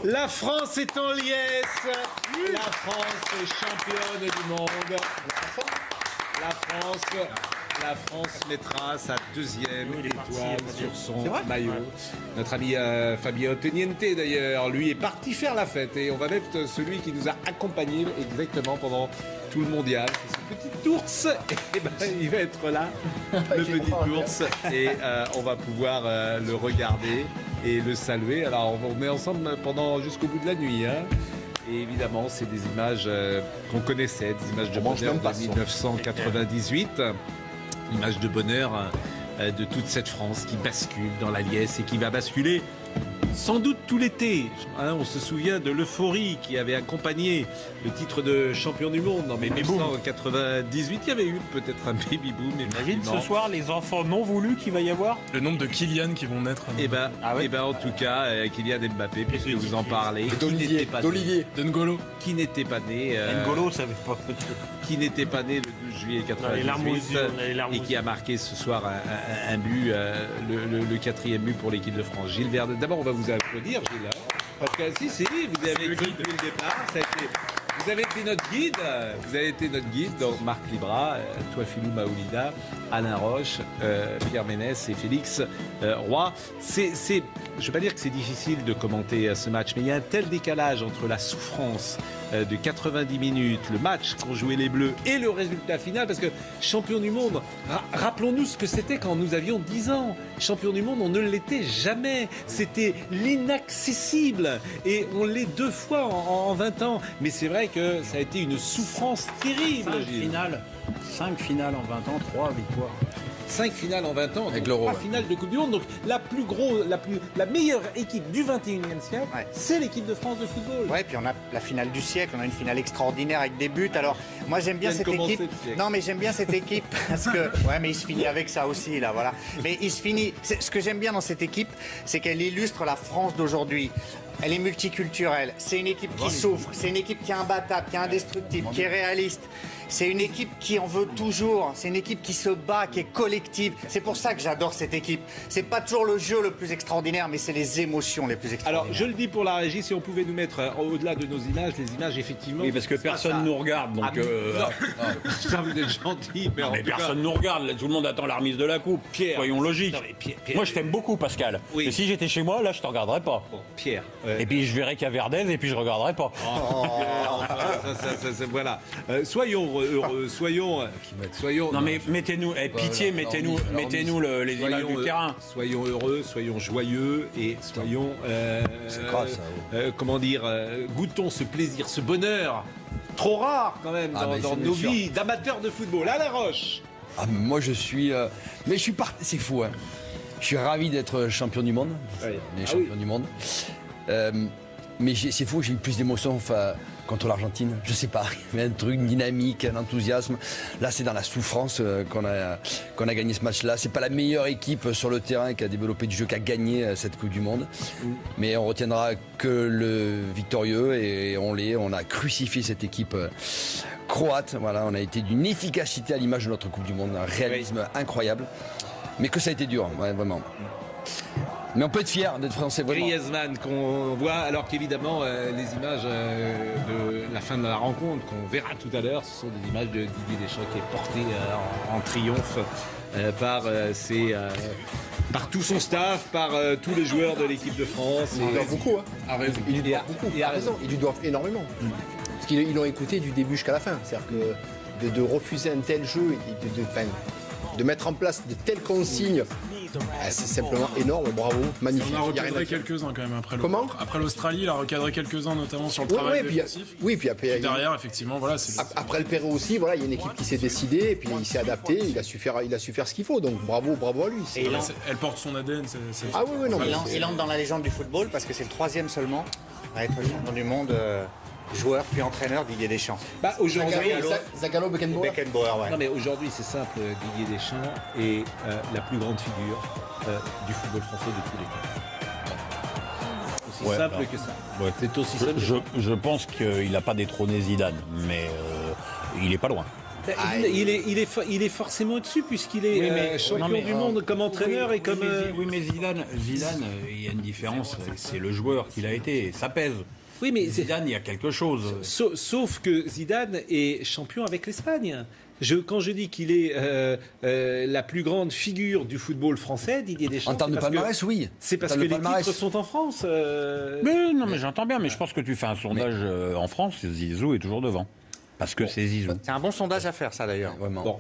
La France est en liesse. La France est championne du monde. La France mettra sa deuxième étoile sur son maillot. Notre ami Fabio Teniente, d'ailleurs, lui est parti faire la fête. Et on va mettre celui qui nous a accompagnés exactement pendant tout le mondial. C'est ce petit ours. Et ben, il va être là, le petit ours. Et on va pouvoir le regarder et le saluer. Alors, on est ensemble jusqu'au bout de la nuit. Hein. Et évidemment, c'est des images qu'on connaissait, des images de bonheur de 1998. Image de bonheur de toute cette France qui bascule dans la liesse et qui va basculer sans doute tout l'été. On se souvient de l'euphorie qui avait accompagné le titre de champion du monde en 1998. Il y avait eu peut-être un baby boom. Imagine ce soir les enfants non voulus qu'il va y avoir. Le nombre de Kylian qui vont naître. En tout cas, Kylian Mbappé, puisque vous en parlez. D'Olivier. De N'Golo. Qui n'était pas né. N'Golo, ça veut pas. Qui n'était pas né le 12 juillet 98 et qui a marqué ce soir un but, le quatrième but pour l'équipe de France. Gilles Verdun. D'abord, on va vous applaudir, Gilles. Parce que si, vous avez cru depuis le départ. Vous avez été notre guide. Vous avez été notre guide. Donc Marc Libra, Touafilou Maoulida, Alain Roche, Pierre Ménès et Félix Roy. Je ne vais pas dire que c'est difficile de commenter ce match, mais il y a un tel décalage entre la souffrance de 90 minutes, le match qu'ont joué les Bleus et le résultat final, parce que champion du monde, rappelons-nous ce que c'était quand nous avions 10 ans. Champion du monde, on ne l'était jamais. C'était l'inaccessible. Et on l'est 2 fois en 20 ans. Mais c'est vrai que ça a été une souffrance terrible. 5 finales en 20 ans, 3 victoires. 5 finales en 20 ans, 3 finales de Coupe du Monde. Donc la meilleure équipe du 21e siècle, c'est l'équipe de France de football. Ouais, puis on a la finale du siècle, on a une finale extraordinaire avec des buts. Alors moi j'aime bien cette équipe. Non mais j'aime bien cette équipe parce que mais il se finit avec ça aussi là, voilà. Mais il se finit. Ce que j'aime bien dans cette équipe, c'est qu'elle illustre la France d'aujourd'hui. Elle est multiculturelle. C'est une équipe qui souffre. C'est une équipe qui est imbattable, qui est indestructible, qui est réaliste. C'est une équipe qui en veut toujours. C'est une équipe qui se bat, qui est collective. C'est pour ça que j'adore cette équipe. C'est pas toujours le jeu le plus extraordinaire, mais c'est les émotions les plus extraordinaires. Alors, je le dis pour la régie, si on pouvait nous mettre au-delà de nos images, les images effectivement. Oui, parce que personne nous regarde. Donc, ça, vous êtes gentil. Mais personne nous regarde. Tout le monde attend la remise de la coupe. Pierre. Soyons logiques. Moi, je t'aime beaucoup, Pascal. Oui. Mais si j'étais chez moi, là, je te regarderais pas. Bon, Pierre. Et puis, je verrais qu'il y a Verdez et puis je regarderais pas. Voilà. Soyons heureux, soyons. Non mais mettez-nous, pitié, mettez-nous les images du terrain. Soyons heureux, soyons joyeux et soyons. Comment dire, goûtons ce plaisir, ce bonheur trop rare quand même dans nos vies d'amateurs de football. À La Roche. Moi je suis, mais je suis parti. C'est fou. Hein. Je suis ravi d'être champion du monde. Champion du monde. Mais c'est fou, j'ai eu plus d'émotions contre l'Argentine. Je sais pas, il y avait un truc, une dynamique, un enthousiasme. Là, c'est dans la souffrance qu'on a gagné ce match-là. C'est pas la meilleure équipe sur le terrain qui a développé du jeu, qui a gagné cette Coupe du Monde. Mais on retiendra que le victorieux et on a crucifié cette équipe croate. Voilà, on a été d'une efficacité à l'image de notre Coupe du Monde, un réalisme incroyable. Mais que ça a été dur, vraiment. Mais on peut être fier d'être français, vraiment. Griezmann qu'on voit, alors qu'évidemment les images de la fin de la rencontre qu'on verra tout à l'heure, ce sont des images de Didier Deschamps qui est porté en triomphe par tout son staff, par tous les joueurs de l'équipe de France. Il lui doit beaucoup. Il lui doit beaucoup. Il a raison, il lui doit énormément. Parce qu'ils l'ont écouté du début jusqu'à la fin. C'est-à-dire que de refuser un tel jeu, de mettre en place de telles consignes, c'est simplement énorme, bravo, magnifique. On a recadré quelques-uns quand même après. Comment ? Après l'Australie, il a recadré quelques-uns, notamment sur le travail défensif. Puis après, derrière, effectivement, voilà. Après le Pérou aussi, voilà, il y a une équipe qui s'est décidée et puis il s'est adapté, il a su faire ce qu'il faut. Donc bravo à lui. Elle porte son ADN. Il entre dans la légende du football parce que c'est le 3e seulement à être champion du monde. Joueur puis entraîneur Didier Deschamps. Aujourd'hui, Zagallo, Beckenbauer. Non mais aujourd'hui c'est simple, Didier Deschamps est la plus grande figure du football français de tous les temps. Aussi simple que ça. C'est aussi simple. Je pense qu'il n'a pas détrôné Zidane, mais il est pas loin. Il est forcément au-dessus puisqu'il est champion du monde comme entraîneur et comme... Oui, mais Zidane, il y a une différence, c'est le joueur qu'il a été, ça pèse. Oui, mais Zidane, il y a quelque chose. Sauf que Zidane est champion avec l'Espagne. Quand je dis qu'il est la plus grande figure du football français, Didier Deschamps... En termes de palmarès, oui. C'est parce que les titres sont en France. Mais j'entends bien, mais je pense que tu fais un sondage en France, Zizou est toujours devant. Parce que c'est Zizou. C'est un bon sondage à faire, ça, d'ailleurs. Vraiment.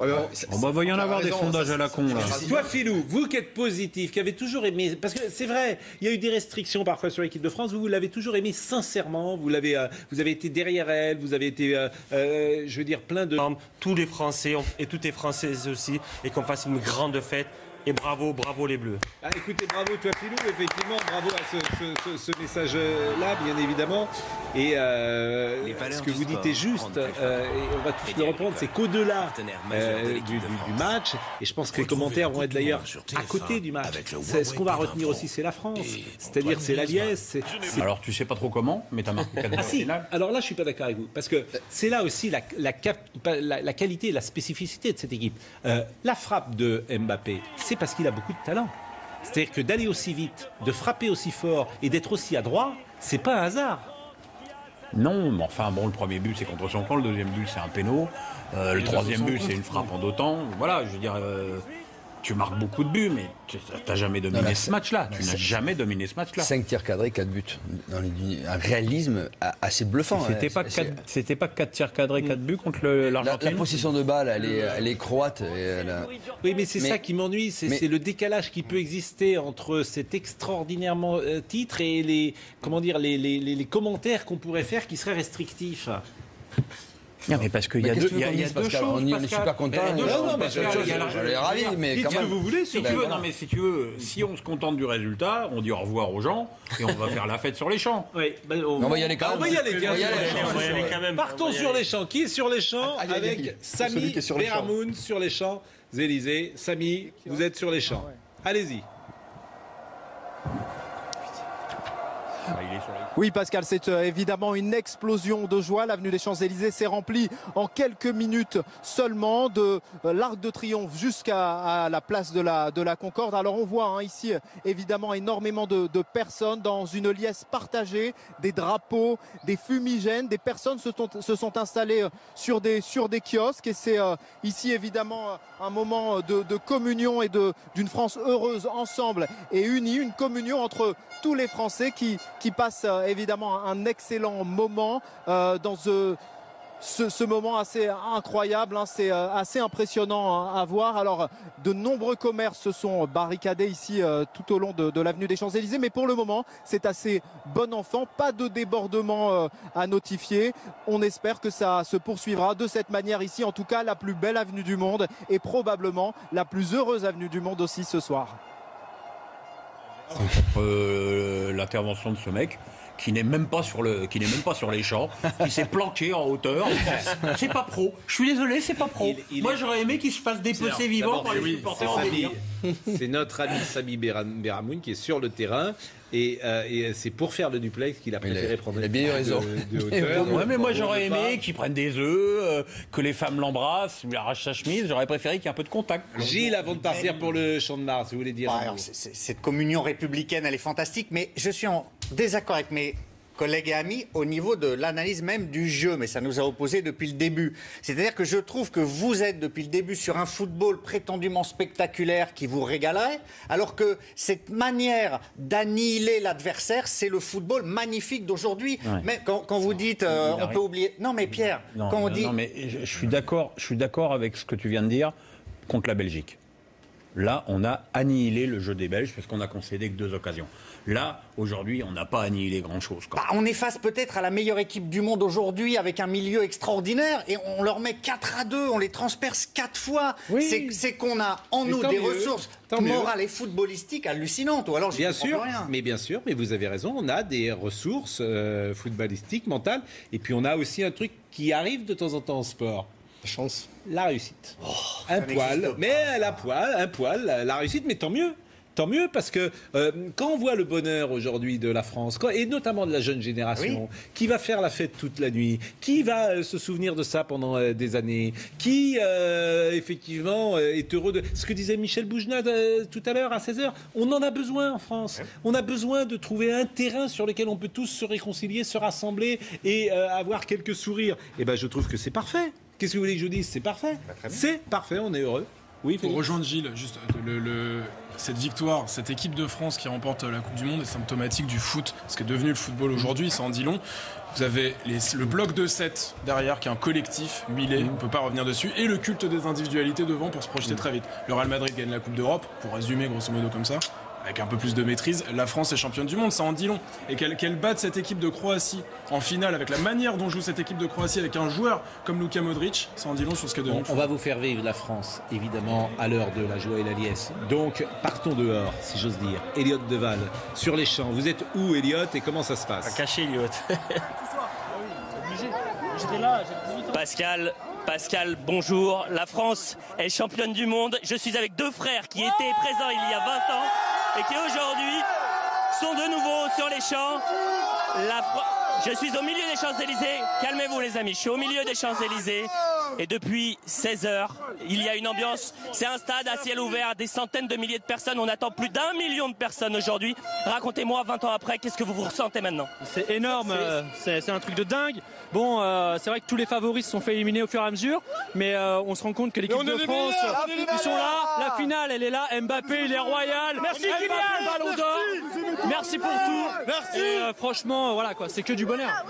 On va y en avoir des sondages à la con, là. Toi, Philou, vous qui êtes positif, qui avez toujours aimé... Parce que c'est vrai, il y a eu des restrictions parfois sur l'équipe de France, vous l'avez toujours aimé sincèrement, vous avez été derrière elle, vous avez été, je veux dire, plein de... Tous les Français, et toutes les Françaises aussi, et qu'on fasse une grande fête. Et bravo les Bleus. Écoutez, bravo toi Philou, effectivement, bravo à ce message-là, bien évidemment. Et ce que vous dites est juste, et on va tous le reprendre, c'est qu'au-delà du match, et je pense que les commentaires vont être d'ailleurs à côté du match, ce qu'on va retenir aussi, c'est la France. C'est-à-dire, c'est la liesse. Alors, tu sais pas trop comment, mais tu as marqué 4 buts en finale. Alors là, je suis pas d'accord avec vous, parce que c'est là aussi la qualité et la spécificité de cette équipe. La frappe de Mbappé, c'est parce qu'il a beaucoup de talent. C'est-à-dire que d'aller aussi vite, de frapper aussi fort et d'être aussi adroit, c'est pas un hasard. Non, mais enfin, bon, le premier but, c'est contre son camp, le deuxième but, c'est un péno, le troisième but, c'est une frappe en deux temps. Voilà, je veux dire, tu marques beaucoup de buts, mais tu n'as jamais dominé ce match-là. Tu n'as jamais dominé ce match-là. 5 tirs cadrés, 4 buts. Un réalisme assez bluffant. C'était pas 4 tirs cadrés, 4 buts contre l'Argentine. La possession de balle, elle est croate. Oui, mais c'est ça qui m'ennuie. C'est le décalage qui peut exister entre cet extraordinairement titre et les commentaires qu'on pourrait faire qui seraient restrictifs. Non, mais parce qu'il y a deux choses. On est super contents. Non, mais je suis ravi, mais quand même. Dites ce que vous voulez. Non, mais si tu veux, si on se contente du résultat, on dit au revoir aux gens et on va faire la fête sur les champs. Oui, on va y aller quand même. Partons sur les champs. Qui est sur les champs avec Samy Beramoun sur les champs Élysées. Samy, vous êtes sur les champs. Allez-y. Oui Pascal, c'est évidemment une explosion de joie. L'avenue des Champs-Élysées s'est remplie en quelques minutes seulement, de l'Arc de Triomphe jusqu'à la place de la Concorde. Alors on voit ici évidemment énormément de personnes dans une liesse partagée, des drapeaux, des fumigènes. Des personnes se sont installées sur des kiosques et c'est ici évidemment un moment de communion et d'une France heureuse ensemble et unie, une communion entre tous les Français qui passent évidemment un excellent moment dans ce moment assez incroyable, c'est assez impressionnant à voir. Alors de nombreux commerces se sont barricadés ici tout au long de l'avenue des Champs-Élysées, mais pour le moment c'est assez bon enfant, pas de débordement à notifier. On espère que ça se poursuivra de cette manière ici, en tout cas la plus belle avenue du monde et probablement la plus heureuse avenue du monde aussi ce soir. L'intervention de ce mec qui n'est même pas sur les champs, qui s'est planqué en hauteur. C'est pas pro. Je suis désolé, c'est pas pro. Moi, j'aurais aimé qu'il se fasse dépecer vivant par les supporters en délire. C'est notre ami Samy Beramoun qui est sur le terrain et c'est pour faire le duplex qu'il a préféré prendre de hauteur. Ouais, mais moi j'aurais aimé qu'il prenne des œufs, que les femmes l'embrassent, lui arrachent sa chemise. J'aurais préféré qu'il y ait un peu de contact. Gilles, avant de partir pour le Champ de Mars, vous voulez dire cette communion républicaine, elle est fantastique, mais je suis en désaccord avec mes collègues et amis au niveau de l'analyse même du jeu, mais ça nous a opposés depuis le début. C'est-à-dire que je trouve que vous êtes depuis le début sur un football prétendument spectaculaire qui vous régalerait, alors que cette manière d'annihiler l'adversaire, c'est le football magnifique d'aujourd'hui. Ouais. Mais quand vous dites, on peut oublier... Non mais Pierre, quand on dit... Non mais je suis d'accord avec ce que tu viens de dire contre la Belgique. Là, on a annihilé le jeu des Belges parce qu'on a concédé que 2 occasions. Là, aujourd'hui, on n'a pas annihilé grand-chose. On est face peut-être à la meilleure équipe du monde aujourd'hui avec un milieu extraordinaire et on leur met 4-2, on les transperce 4 fois. Oui. C'est qu'on a en nous des ressources morales et footballistiques hallucinantes. Ou alors bien sûr, mais vous avez raison, on a des ressources footballistiques, mentales. Et puis on a aussi un truc qui arrive de temps en temps en sport. Chance. La réussite. Un poil, la réussite, mais tant mieux. Tant mieux, parce que quand on voit le bonheur aujourd'hui de la France, et notamment de la jeune génération, qui va faire la fête toute la nuit, qui va se souvenir de ça pendant des années, qui effectivement est heureux de... Ce que disait Michel Boujna tout à l'heure à 16h, on en a besoin en France. On a besoin de trouver un terrain sur lequel on peut tous se réconcilier, se rassembler et avoir quelques sourires. Et ben je trouve que c'est parfait. Qu'est-ce que vous voulez que je dise? C'est parfait. C'est parfait, on est heureux. Oui, pour rejoindre Gilles, juste cette victoire, cette équipe de France qui remporte la Coupe du Monde est symptomatique du foot, ce qui est devenu le football aujourd'hui, ça en dit long. Vous avez le bloc de 7 derrière qui est un collectif huilé, on ne peut pas revenir dessus, et le culte des individualités devant pour se projeter très vite. Le Real Madrid gagne la Coupe d'Europe, pour résumer grosso modo comme ça, avec un peu plus de maîtrise. La France est championne du monde, ça en dit long. Et qu'elle batte cette équipe de Croatie en finale, avec la manière dont joue cette équipe de Croatie, avec un joueur comme Luka Modric, ça en dit long sur ce qu'est devenu. On va vous faire vivre la France, évidemment, à l'heure de la joie et la liesse. Donc, partons dehors, si j'ose dire. Elliot Deval, sur les champs. Vous êtes où, Elliot, et comment ça se passe? Caché, Elliot. J'étais là, Pascal, bonjour. La France est championne du monde. Je suis avec deux frères qui étaient présents il y a 20 ans et qui aujourd'hui sont de nouveau sur les champs. Je suis au milieu des Champs-Élysées. Calmez-vous les amis, je suis au milieu des Champs-Élysées. Et depuis 16h, il y a une ambiance. C'est un stade à ciel ouvert, des centaines de milliers de personnes. On attend plus d'1 million de personnes aujourd'hui. Racontez-moi, 20 ans après, qu'est-ce que vous ressentez maintenant? C'est énorme, c'est un truc de dingue. Bon, c'est vrai que tous les favoris se sont fait éliminer au fur et à mesure, mais on se rend compte que l'équipe de France, ils sont là. La finale, elle est là. Mbappé, il est royal. Merci Kylian, Ballon d'Or. Merci pour tout. Merci. Et franchement, voilà quoi, c'est que du bonheur.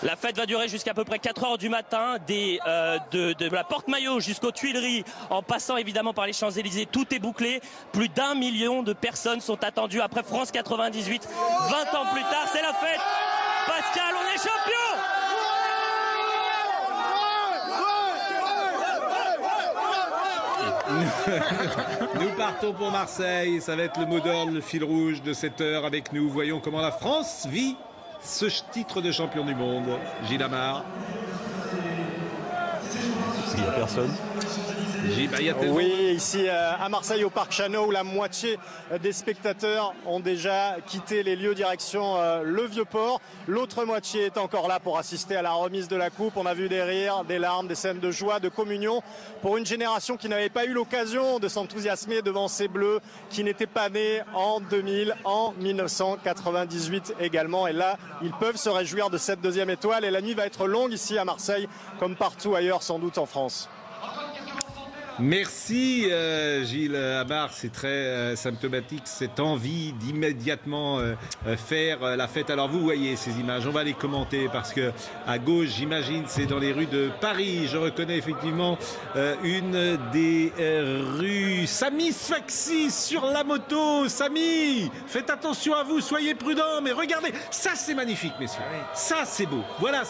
La fête va durer jusqu'à peu près 4h du matin, de la Porte-Maillot jusqu'aux Tuileries, en passant évidemment par les Champs-Élysées. Tout est bouclé. Plus d'1 million de personnes sont attendues après France 98. 20 ans plus tard, c'est la fête. Pascal, on est champion. Nous partons pour Marseille. Ça va être le mot d'ordre, le fil rouge de cette heure avec nous. Voyons comment la France vit ce titre de champion du monde. Gilles Amar. Il n'y a personne. Oui, ici à Marseille, au Parc Chanot, où la moitié des spectateurs ont déjà quitté les lieux direction le Vieux-Port. L'autre moitié est encore là pour assister à la remise de la coupe. On a vu des rires, des larmes, des scènes de joie, de communion pour une génération qui n'avait pas eu l'occasion de s'enthousiasmer devant ces Bleus, qui n'étaient pas nés en 2000, en 1998 également. Et là, ils peuvent se réjouir de cette deuxième étoile. Et la nuit va être longue ici à Marseille, comme partout ailleurs sans doute en France. Merci Gilles Amar, c'est très symptomatique cette envie d'immédiatement faire la fête. Alors vous voyez ces images, on va les commenter parce que à gauche, j'imagine, c'est dans les rues de Paris. Je reconnais effectivement une des rues. Samy Sfaxi sur la moto. Samy, faites attention à vous, soyez prudents. Mais regardez, ça c'est magnifique, messieurs. Ça c'est beau. Voilà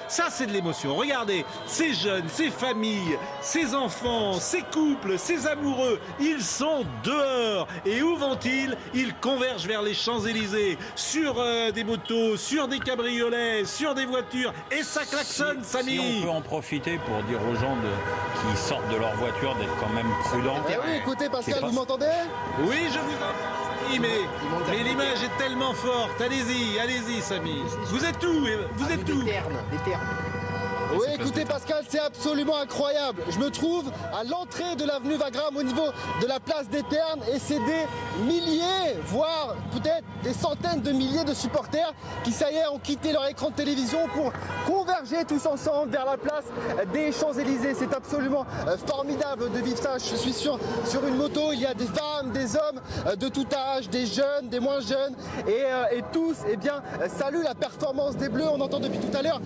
ça c'est de l'émotion. Regardez, ces jeunes, ces familles, ces enfants, ces couples, ces amoureux, ils sont dehors. Et où vont-ils? Ils convergent vers les Champs-Élysées, sur des motos, sur des cabriolets, sur des voitures. Et ça klaxonne, Samy. Si on peut en profiter pour dire aux gens qui sortent de leur voiture d'être quand même prudents. Eh oui, écoutez Pascal, vous m'entendez? Oui, je vous entends. Mais l'image est tellement forte. Allez-y, Samy. Vous êtes où? Vous êtes où? Des ternes. Oui, écoutez Pascal, c'est absolument incroyable. Je me trouve à l'entrée de l'avenue Wagram au niveau de la place des Ternes et c'est des milliers, voire peut-être des centaines de milliers de supporters qui, ça y est, ont quitté leur écran de télévision pour converger tous ensemble vers la place des Champs-Élysées. C'est absolument formidable de vivre ça. Je suis sur une moto, il y a des femmes, des hommes de tout âge, des jeunes, des moins jeunes et tous saluent la performance des Bleus. On entend depuis tout à l'heure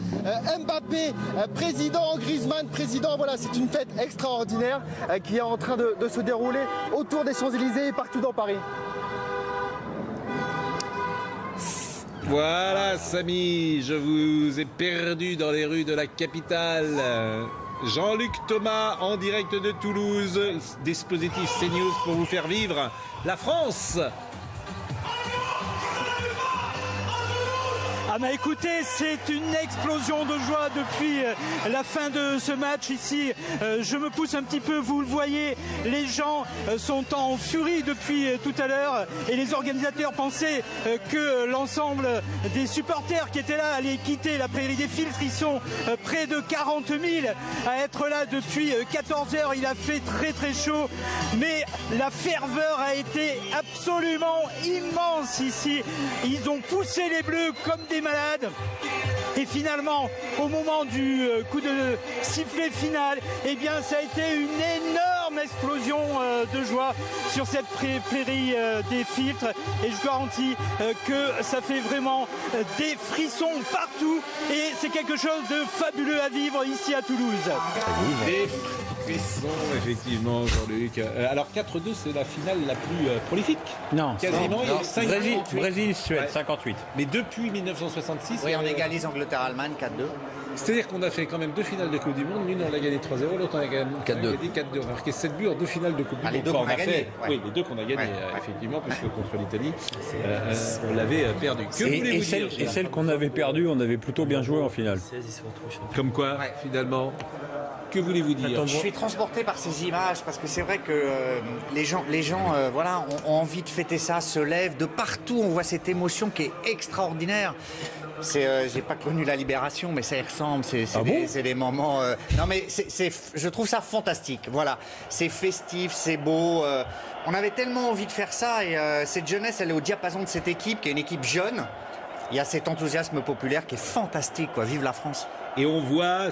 Mbappé, président, Griezmann, président. Voilà, c'est une fête extraordinaire qui est en train de se dérouler autour des Champs-Élysées et partout dans Paris. Voilà, Samy, je vous ai perdu dans les rues de la capitale. Jean-Luc Thomas en direct de Toulouse, dispositif CNews pour vous faire vivre la France. Ah bah écoutez, c'est une explosion de joie depuis la fin de ce match ici. Je me pousse un petit peu, vous le voyez, les gens sont en furie depuis tout à l'heure et les organisateurs pensaient que l'ensemble des supporters qui étaient là allaient quitter la prairie des filtres. Ils sont près de 40 000 à être là depuis 14 heures. Il a fait très très chaud, mais la ferveur a été absolument immense ici. Ils ont poussé les Bleus comme des malades. Et finalement, au moment du coup de sifflet final, eh bien, ça a été une énorme explosion de joie sur cette prairie des filtres. Et je garantis que ça fait vraiment des frissons partout. Et c'est quelque chose de fabuleux à vivre ici à Toulouse. Des frissons, effectivement, Jean-Luc. Alors 4-2, c'est la finale la plus prolifique. Non, quasiment. Non. Il y a eu 5 Brésil, Suède, 58. Mais depuis 1966. Oui, on égalise Angleterre-Allemagne 4-2. C'est-à-dire qu'on a fait quand même 2 finales de Coupe du Monde. L'une, on l'a gagné 3-0, l'autre, on a gagné 4-2. On a marqué 7 buts en 2 finales de Coupe du Monde. Les deux qu'on a gagné. Oui, les deux qu'on a gagné, effectivement, parce que contre l'Italie, on l'avait perdu. Que voulez-vous dire, et celle qu'on avait perdue, on avait plutôt bien joué en finale. Comme quoi, finalement. Que voulez-vous dire? Je suis transporté par ces images parce que c'est vrai que les gens voilà, ont envie de fêter ça, se lèvent de partout. On voit cette émotion qui est extraordinaire. J'ai pas connu la libération, mais ça y ressemble. C'est des moments. Non, mais je trouve ça fantastique. Voilà, c'est festif, c'est beau. On avait tellement envie de faire ça et cette jeunesse, elle est au diapason de cette équipe, qui est une équipe jeune. Il y a cet enthousiasme populaire qui est fantastique, quoi. Vive la France. Et on voit,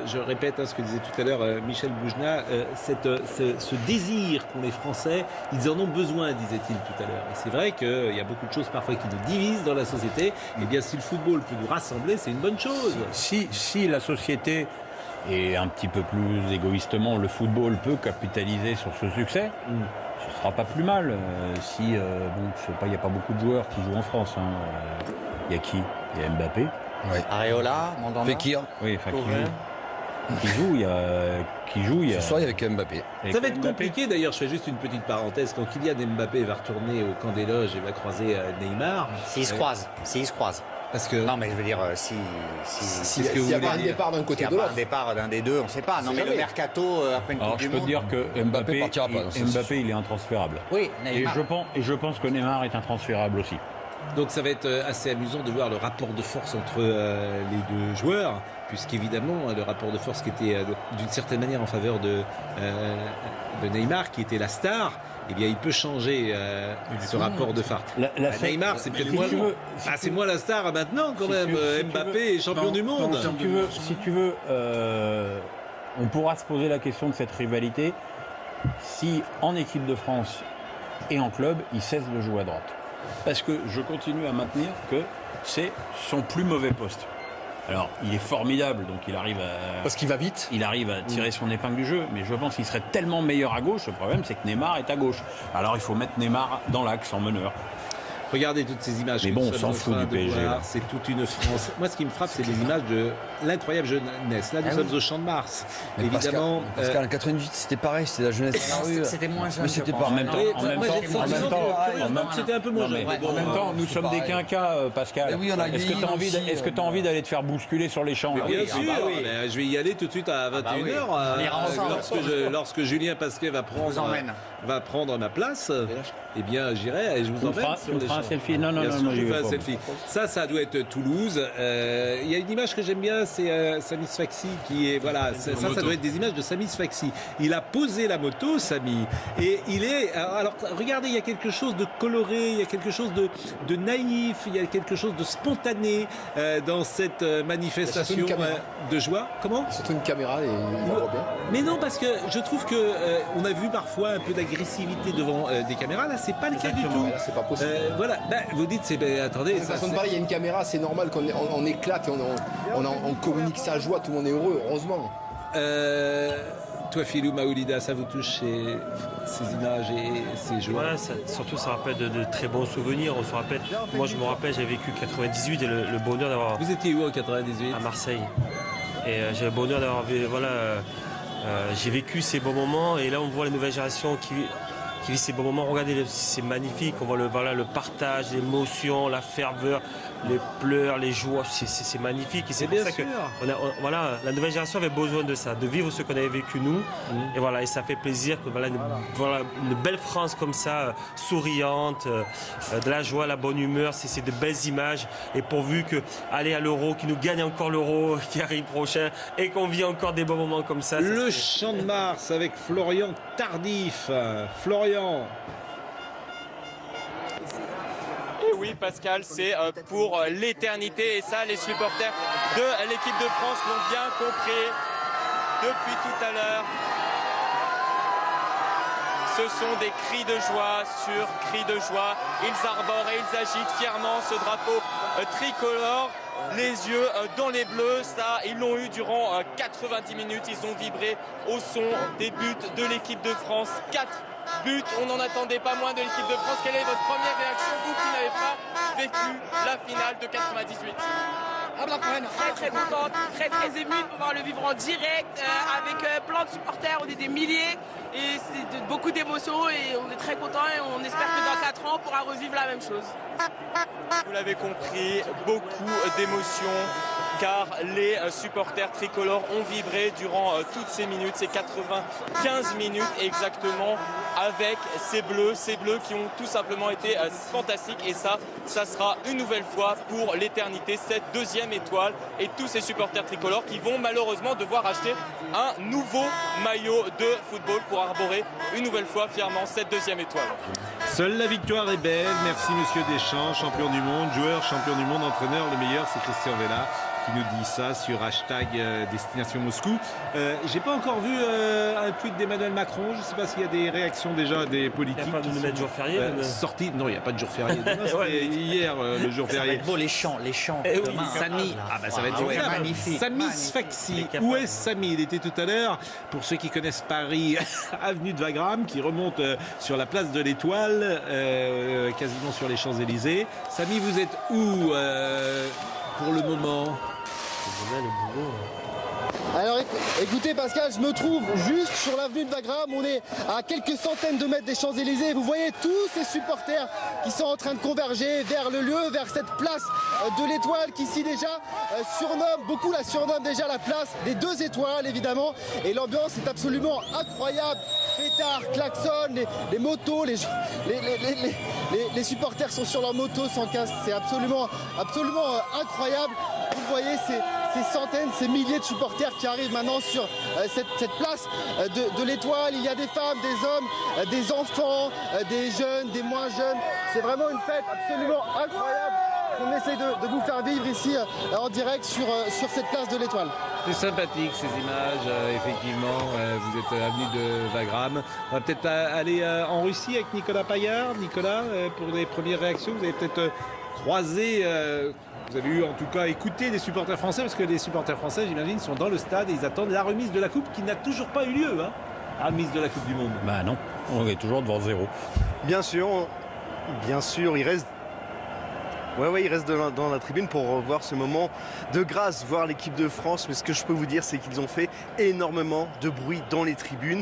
je répète ce que disait tout à l'heure Michel Boujna, ce désir qu'ont les Français, ils en ont besoin, disait-il tout à l'heure. Et c'est vrai qu'il y a beaucoup de choses parfois qui nous divisent dans la société. Et bien si le football peut nous rassembler, c'est une bonne chose. Si la société, et un petit peu plus égoïstement, le football peut capitaliser sur ce succès, ce sera pas plus mal. Je sais pas, il n'y a pas beaucoup de joueurs qui jouent en France. Il y a qui? Il y a Mbappé. Ouais. Areola, Mandanda. Fekir. Oui, qui joue, il y a... Ce soir, il y a avec Mbappé. Ça va être compliqué d'ailleurs, je fais juste une petite parenthèse. Quand Kylian Mbappé va retourner au camp des loges et va croiser Neymar. S'ils se croisent. Parce que... Non, mais je veux dire, s'il y a pas un départ d'un côté ou de l'autre. Un départ d'un des deux, on ne sait pas. Non, mais le mercato, après une Coupe du Monde... Je peux te dire que Mbappé, il est intransférable. Oui, Neymar. Et je pense que Neymar est intransférable aussi. Donc ça va être assez amusant de voir le rapport de force entre les deux joueurs, puisqu'évidemment le rapport de force qui était d'une certaine manière en faveur de Neymar, qui était la star, eh bien il peut changer ce rapport de force. Neymar, c'est peut-être moi. C'est moi la star maintenant quand même. Mbappé est champion du monde. Si tu veux, on pourra se poser la question de cette rivalité si en équipe de France et en club, il cesse de jouer à droite. Parce que je continue à maintenir que c'est son plus mauvais poste. Alors, il est formidable, donc il arrive à... Parce qu'il va vite. Il arrive à tirer son épingle du jeu, mais je pense qu'il serait tellement meilleur à gauche. Le problème, c'est que Neymar est à gauche. Alors, il faut mettre Neymar dans l'axe, en meneur. Regardez toutes ces images. Mais bon, on s'en fout du PSG. C'est toute une France. Moi, ce qui me frappe, c'est les images de l'incroyable jeunesse. Là, nous sommes au Champ de Mars. Mais évidemment. Pascal, en 98, c'était pareil, c'était la jeunesse. C'était moins jeune. Mais c'était pas en même temps. C'était un peu moins jeune. En même temps, nous sommes des quinquas, Pascal. Est-ce que tu as envie d'aller te faire bousculer sur les champs? Bien sûr. Je vais y aller tout de suite à 21h. Lorsque Julien Pasquet va prendre ma place, eh bien, j'irai et je vous emmène sur les champs. Un selfie. Non, je fais un selfie. Ça doit être Toulouse. Il y a une image que j'aime bien, c'est Sami Sfaxi qui est ça doit être des images de Sami Sfaxi. Il a posé la moto, Sami, et il est. Alors regardez, il y a quelque chose de coloré, il y a quelque chose de naïf, il y a quelque chose de spontané dans cette manifestation de joie. Comment? C'est une caméra et il voit bien. Mais non, parce que je trouve que on a vu parfois un peu d'agressivité devant des caméras. Là, c'est pas le cas du tout. Là, c'est pas possible. Vous dites, attendez. De façon de parler, il y a une caméra, c'est normal qu'on éclate et on communique sa joie, tout le monde est heureux, heureusement. Toi, Philou Maoulida, ça vous touche ces images et ces joies? Surtout, ça rappelle de très bons souvenirs. On se rappelle, moi, je me rappelle, j'ai vécu 98 et le bonheur d'avoir. Vous étiez où en 98? À Marseille. Et j'ai le bonheur d'avoir vu, j'ai vécu ces bons moments. Et là, on voit la nouvelle génération qui vit ces bons moments. Regardez, c'est magnifique. On voit le partage, l'émotion, la ferveur, les pleurs, les joies, c'est magnifique. Et c'est pour ça que voilà, la nouvelle génération avait besoin de ça, de vivre ce qu'on avait vécu nous. Et voilà, et ça fait plaisir que voilà, une belle France comme ça, souriante, de la joie, la bonne humeur, c'est de belles images. Et pourvu que aller à l'Euro, qui nous gagne encore l'Euro qui arrive prochain et qu'on vit encore des bons moments comme ça. Le Champ de Mars avec Florian Tardif. Florian. Et oui, Pascal, c'est pour l'éternité. Et ça, les supporters de l'équipe de France l'ont bien compris depuis tout à l'heure. Ce sont des cris de joie sur cris de joie. Ils arborent et ils agitent fièrement ce drapeau tricolore. Les yeux dans les bleus, ça, ils l'ont eu durant 90 minutes. Ils ont vibré au son des buts de l'équipe de France. 4 buts, on n'en attendait pas moins de l'équipe de France. Quelle est votre première réaction, vous qui n'avez pas vécu la finale de 98? Très contente, très émue de pouvoir le vivre en direct avec plein de supporters, on est des milliers et c'est beaucoup d'émotions et on est très contents et on espère que dans 4 ans on pourra revivre la même chose. Vous l'avez compris, beaucoup d'émotions car les supporters tricolores ont vibré durant toutes ces minutes, ces 95 minutes exactement avec ces bleus qui ont tout simplement été fantastiques et ça sera une nouvelle fois pour l'éternité, cette deuxième étoile et tous ces supporters tricolores qui vont malheureusement devoir acheter un nouveau maillot de football pour arborer une nouvelle fois fièrement cette deuxième étoile. Seule la victoire est belle. Merci Monsieur Deschamps, champion du monde, joueur, champion du monde, entraîneur, le meilleur, c'est Christian Vella qui nous dit ça sur hashtag Destination Moscou. J'ai pas encore vu un tweet d'Emmanuel Macron. Je sais pas s'il y a des réactions déjà des politiques. Il n'y a pas de mettre jour férié sorti. Non, il n'y a pas de jour férié. C'était hier le jour férié. Ça va être beau les chants demain. Samy, ça va être magnifique. Samy Sfaxi. Où est Samy? Il était tout à l'heure. Pour ceux qui connaissent Paris, avenue de Wagram, qui remonte sur la place de l'Étoile, quasiment sur les Champs-Élysées. Samy, vous êtes où pour le moment? Alors écoutez Pascal, je me trouve juste sur l'avenue de Wagram, on est à quelques centaines de mètres des Champs-Élysées. Vous voyez tous ces supporters qui sont en train de converger vers le lieu, vers cette place de l'Étoile qui ici déjà beaucoup la surnomment déjà la place des 2 étoiles évidemment. Et l'ambiance est absolument incroyable. Pétards, klaxons, les motos, les supporters sont sur leur moto sans casque. C'est absolument incroyable. Vous voyez ces centaines, ces milliers de supporters qui arrivent maintenant sur cette place de l'Étoile. Il y a des femmes, des hommes, des enfants, des jeunes, des moins jeunes. C'est vraiment une fête absolument incroyable qu'on essaie de vous faire vivre ici en direct sur cette place de l'Étoile. C'est sympathique ces images, effectivement. Vous êtes avenue de Wagram. On va peut-être aller en Russie avec Nicolas Paillard. Nicolas, pour les premières réactions, vous avez peut-être croisé... Vous avez eu en tout cas écouté les supporters français, parce que les supporters français, j'imagine, sont dans le stade et ils attendent la remise de la coupe qui n'a toujours pas eu lieu. La remise de la Coupe du Monde. Bah non, on est toujours devant 0. Bien sûr, il reste... il reste dans la tribune pour voir ce moment de grâce, voir l'équipe de France. Mais ce que je peux vous dire, c'est qu'ils ont fait énormément de bruit dans les tribunes.